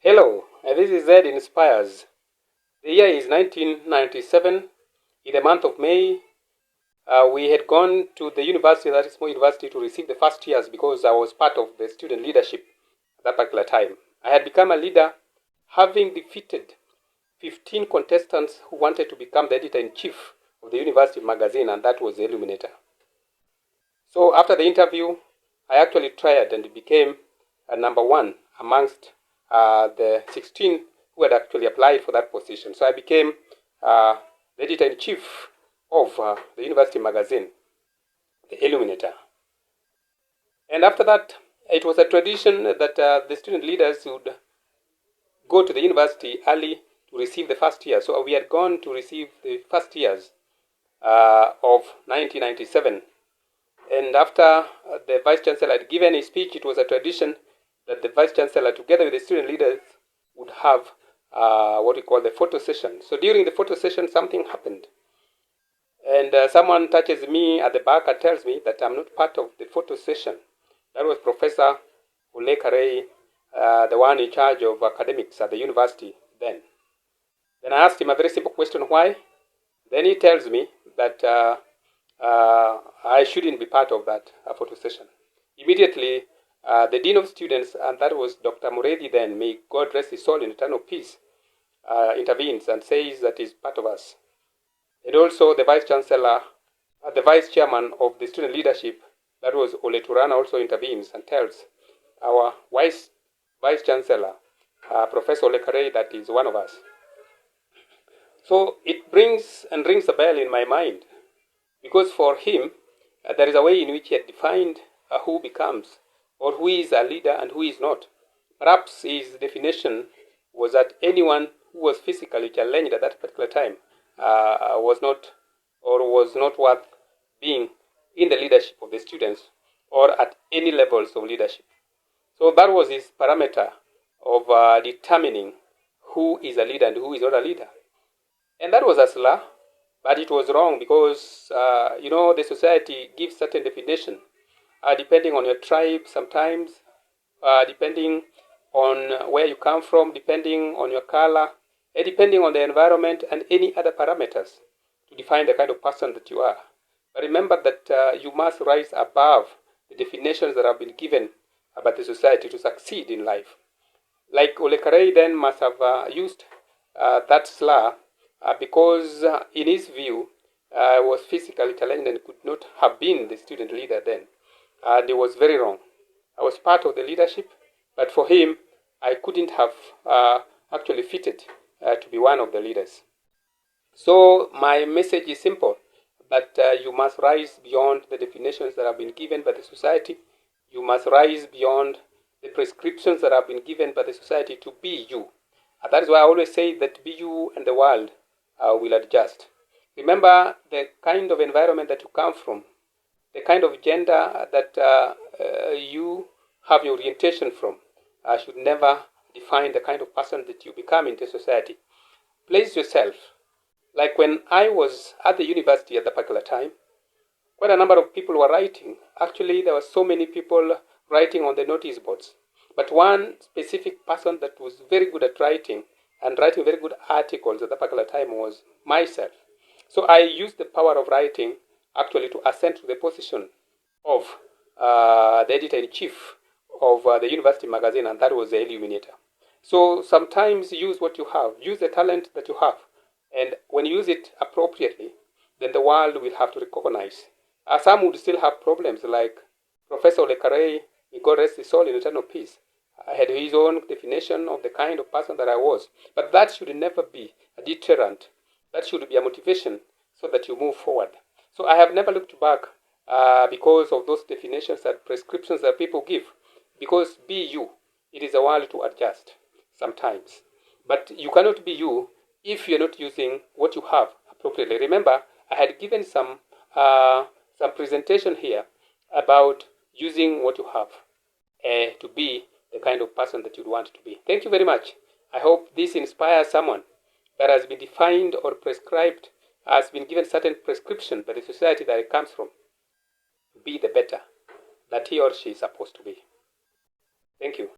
Hello, this is Z Inspires. The year is 1997. In the month of May, we had gone to the university, that is Moi University, to receive the first years because I was part of the student leadership at that particular time. I had become a leader having defeated 15 contestants who wanted to become the editor-in-chief of the university magazine, and that was the Illuminator. So after the interview, I actually tried and became number one amongst the 16 who had actually applied for that position. So I became the editor-in-chief of the university magazine, the Illuminator. And after that, it was a tradition that the student leaders would go to the university early to receive the first year. So we had gone to receive the first years of 1997. And after the Vice-Chancellor had given a speech, it was a tradition that the Vice-Chancellor, together with the student leaders, would have what we call the photo session. So during the photo session, something happened. And someone touches me at the back and tells me that I'm not part of the photo session. That was Professor Ole Karei, the one in charge of academics at the university then. Then I asked him a very simple question, why? Then he tells me that I shouldn't be part of that photo session. Immediately, the Dean of Students, and that was Dr. Muredi then, may God rest his soul in eternal peace, intervenes and says that he's part of us. And also the Vice-Chancellor, the Vice-Chairman of the student leadership, that was Ole Turana, also intervenes and tells our Vice-Chancellor, Professor Ole Karei, that is one of us. So it brings and rings a bell in my mind, because for him, there is a way in which he had defined who becomes, or who is a leader and who is not. Perhaps his definition was that anyone who was physically challenged at that particular time was not worth being in the leadership of the students or at any levels of leadership. So that was his parameter of determining who is a leader and who is not a leader. And that was a slur, but it was wrong because, the society gives certain definition depending on your tribe sometimes, depending on where you come from, depending on your color, and depending on the environment and any other parameters to define the kind of person that you are. But remember that you must rise above the definitions that have been given about the society to succeed in life. Like Ole Karei then must have used that slur because in his view, was physically challenged and could not have been the student leader then. And it was very wrong. I was part of the leadership, but for him, I couldn't have actually fitted to be one of the leaders. So my message is simple, that you must rise beyond the definitions that have been given by the society. You must rise beyond the prescriptions that have been given by the society to be you. And that is why I always say that be you and the world will adjust. Remember the kind of environment that you come from, the kind of gender that you have your orientation from should never define the kind of person that you become in the society. Place yourself. Like when I was at the university at that particular time, quite a number of people were writing. Actually, there were so many people writing on the notice boards. But one specific person that was very good at writing and writing very good articles at that particular time was myself. So I used the power of writing actually to ascend to the position of the editor-in-chief of the university magazine, and that was the Illuminator. So sometimes use what you have, use the talent that you have, and when you use it appropriately, then the world will have to recognize. Some would still have problems, like Professor Ole Karei, may God rest his soul in eternal peace. I had his own definition of the kind of person that I was, but that should never be a deterrent. That should be a motivation so that you move forward. So I have never looked back because of those definitions and prescriptions that people give. Because be you, it is a world to adjust sometimes. But you cannot be you if you're not using what you have appropriately. Remember, I had given some presentation here about using what you have to be the kind of person that you'd want to be. Thank you very much. I hope this inspires someone that has been defined or prescribed, has been given certain prescription by the society that it comes from. Be the better that he or she is supposed to be. Thank you.